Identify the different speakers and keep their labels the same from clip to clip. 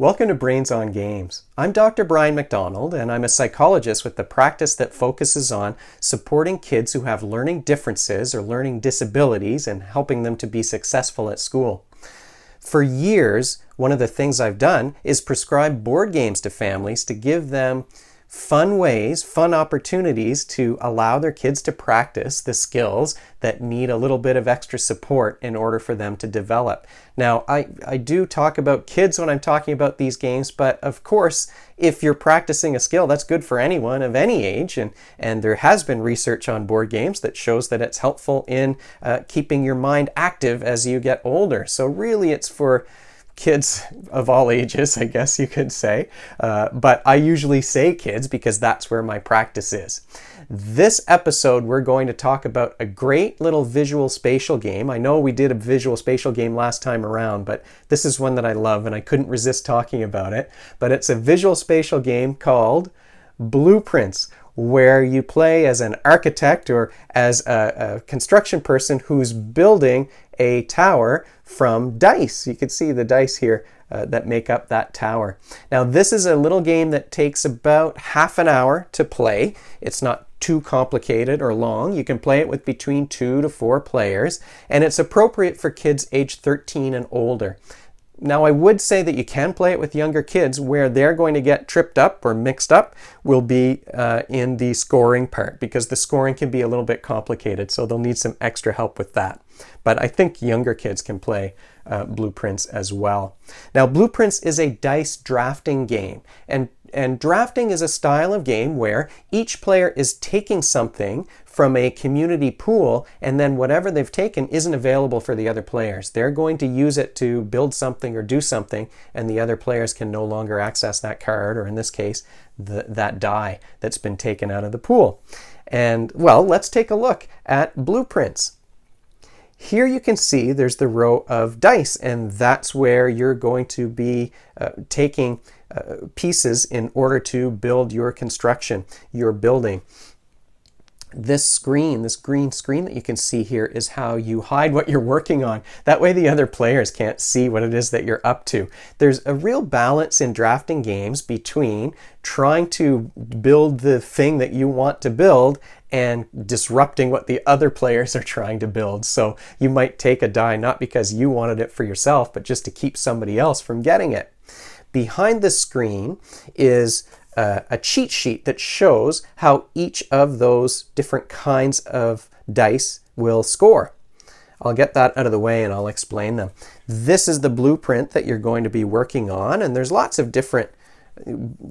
Speaker 1: Welcome to Brains on Games. I'm Dr. Brian MacDonald, and I'm a psychologist with the practice that focuses on supporting kids who have learning differences or learning disabilities and helping them to be successful at school. For years, one of the things I've done is prescribe board games to families to give them fun ways, fun opportunities to allow their kids to practice the skills that need a little bit of extra support in order for them to develop. Now, I do talk about kids when I'm talking about these games, but of course, if you're practicing a skill, that's good for anyone of any age, and there has been research on board games that shows that it's helpful in keeping your mind active as you get older. So really, it's for kids of all ages, I guess you could say, but I usually say kids because that's where my practice is. This episode, we're going to talk about a great little visual spatial game. I know we did a visual spatial game last time around, but this is one that I love and I couldn't resist talking about it. But it's a visual spatial game called Blueprints, where you play as an architect or as a construction person who's building a tower from dice. You can see the dice here that make up that tower. Now, this is a little game that takes about half an hour to play. It's not too complicated or long. You can play it with between 2 to 4 players, and it's appropriate for kids age 13 and older. Now, I would say that you can play it with younger kids. Where they're going to get tripped up or mixed up will be in the scoring part, because the scoring can be a little bit complicated, so they'll need some extra help with that. But I think younger kids can play Blueprints as well. Now, Blueprints is a dice drafting game, and drafting is a style of game where each player is taking something from a community pool, and then whatever they've taken isn't available for the other players. They're going to use it to build something or do something, and the other players can no longer access that card, or in this case, that die that's been taken out of the pool. And, well, let's take a look at Blueprints. Here you can see there's the row of dice, and that's where you're going to be taking pieces in order to build your construction, your building. This green screen that you can see here is how you hide what you're working on. That way the other players can't see what it is that you're up to. There's a real balance in drafting games between trying to build the thing that you want to build and disrupting what the other players are trying to build. So you might take a die not because you wanted it for yourself, but just to keep somebody else from getting it. Behind the screen is a cheat sheet that shows how each of those different kinds of dice will score. I'll get that out of the way and I'll explain them. This is the blueprint that you're going to be working on, and there's lots of different.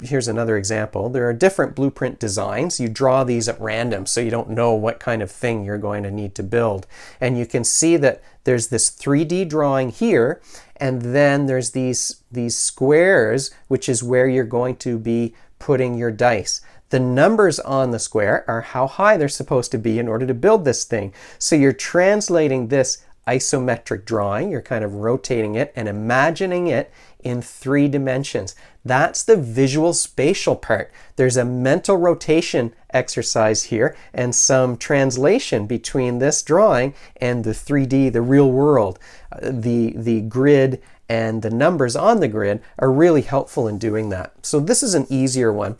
Speaker 1: Here's another example. There are different blueprint designs. You draw these at random, so you don't know what kind of thing you're going to need to build. And you can see that there's this 3D drawing here, and then there's these squares, which is where you're going to be putting your dice. The numbers on the square are how high they're supposed to be in order to build this thing. So you're translating this isometric drawing, you're kind of rotating it and imagining it in 3 dimensions. That's the visual spatial part. There's a mental rotation exercise here and some translation between this drawing and the 3D, the real world. The grid and the numbers on the grid are really helpful in doing that. So this is an easier one,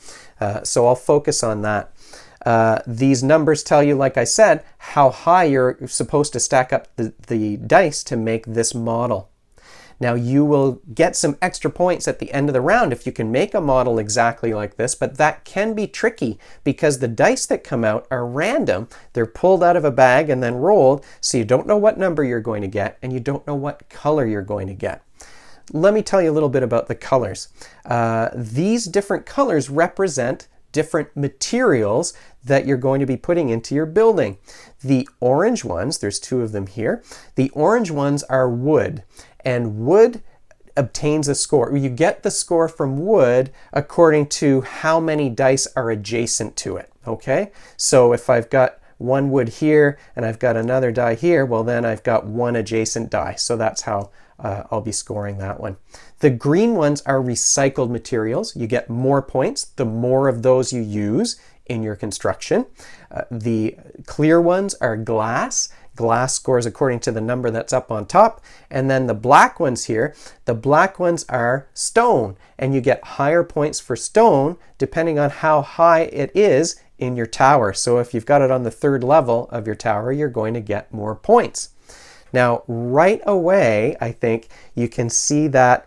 Speaker 1: so I'll focus on that. These numbers tell you, like I said, how high you're supposed to stack up the dice to make this model. Now, you will get some extra points at the end of the round if you can make a model exactly like this, but that can be tricky because the dice that come out are random. They're pulled out of a bag and then rolled, so you don't know what number you're going to get and you don't know what color you're going to get. Let me tell you a little bit about the colors. These different colors represent different materials that you're going to be putting into your building. The orange ones, there's 2 of them here, the orange ones are wood, and wood obtains a score. You get the score from wood according to how many dice are adjacent to it, okay? So if I've got 1 wood here and I've got another die here, well then I've got 1 adjacent die, so that's how I'll be scoring that one. The green ones are recycled materials. You get more points the more of those you use in your construction. The clear ones are glass. glass scores according to the number that's up on top. And then the black ones here, the black ones are stone, and you get higher points for stone depending on how high it is in your tower. So if you've got it on the 3rd level of your tower, you're going to get more points. Now, right away, I think you can see that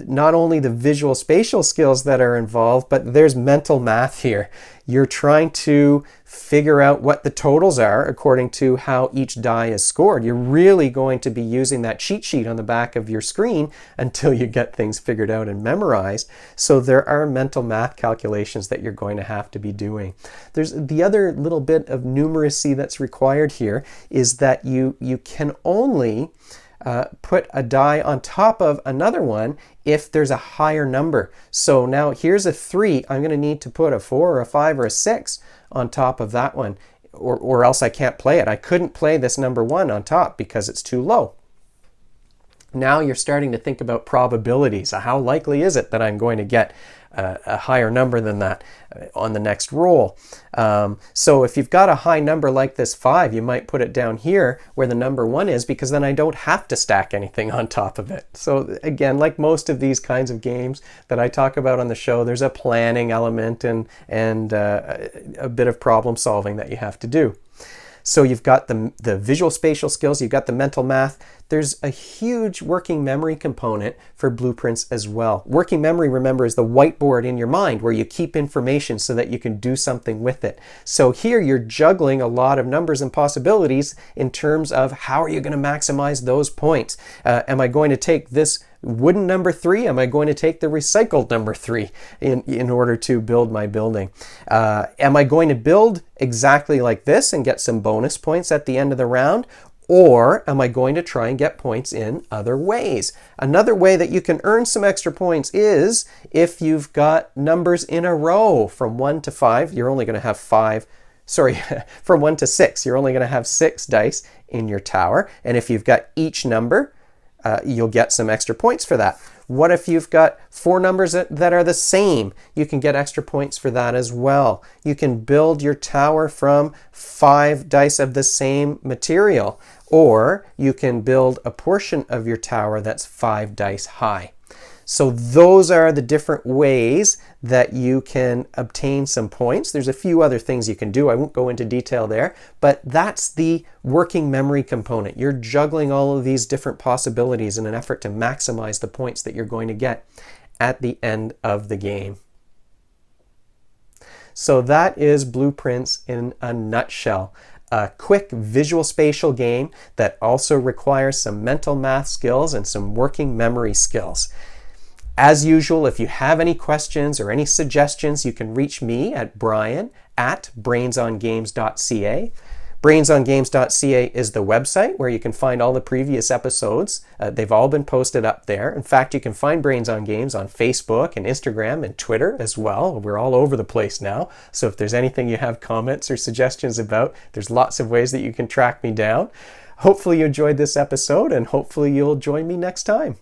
Speaker 1: not only the visual spatial skills that are involved, but there's mental math here. You're trying to figure out what the totals are according to how each die is scored. You're really going to be using that cheat sheet on the back of your screen until you get things figured out and memorized. So there are mental math calculations that you're going to have to be doing. There's the other little bit of numeracy that's required here is that you can only put a die on top of another one if there's a higher number. So now here's a 3. I'm going to need to put a 4 or a 5 or a 6 on top of that one, or else I can't play it. I couldn't play this number 1 on top because it's too low. Now you're starting to think about probabilities. How likely is it that I'm going to get a higher number than that on the next roll? So if you've got a high number like this 5, you might put it down here where the number 1 is, because then I don't have to stack anything on top of it. So again, like most of these kinds of games that I talk about on the show, there's a planning element and a bit of problem solving that you have to do. So you've got the visual spatial skills, you've got the mental math. There's a huge working memory component for blueprints as well. Working memory, remember, is the whiteboard in your mind where you keep information so that you can do something with it. So here you're juggling a lot of numbers and possibilities in terms of how are you going to maximize those points. Am I going to take this wooden number 3? Am I going to take the recycled number 3 in order to build my building? Am I going to build exactly like this and get some bonus points at the end of the round? Or am I going to try and get points in other ways? Another way that you can earn some extra points is if you've got numbers in a row from 1 to 5, you're only going to have 5. Sorry, from 1 to 6, you're only going to have 6 dice in your tower. And if you've got each number, you'll get some extra points for that. What if you've got 4 numbers that are the same? You can get extra points for that as well. You can build your tower from 5 dice of the same material, or you can build a portion of your tower that's 5 dice high. So those are the different ways that you can obtain some points. There's a few other things you can do. I won't go into detail there, but that's the working memory component. You're juggling all of these different possibilities in an effort to maximize the points that you're going to get at the end of the game. So that is Blueprints in a nutshell. A quick visual spatial game that also requires some mental math skills and some working memory skills. As usual, if you have any questions or any suggestions, you can reach me at brian@brainsongames.ca. Brainsongames.ca is the website where you can find all the previous episodes. They've all been posted up there. In fact, you can find Brains on Games on Facebook and Instagram and Twitter as well. We're all over the place now. So if there's anything you have comments or suggestions about, there's lots of ways that you can track me down. Hopefully you enjoyed this episode, and hopefully you'll join me next time.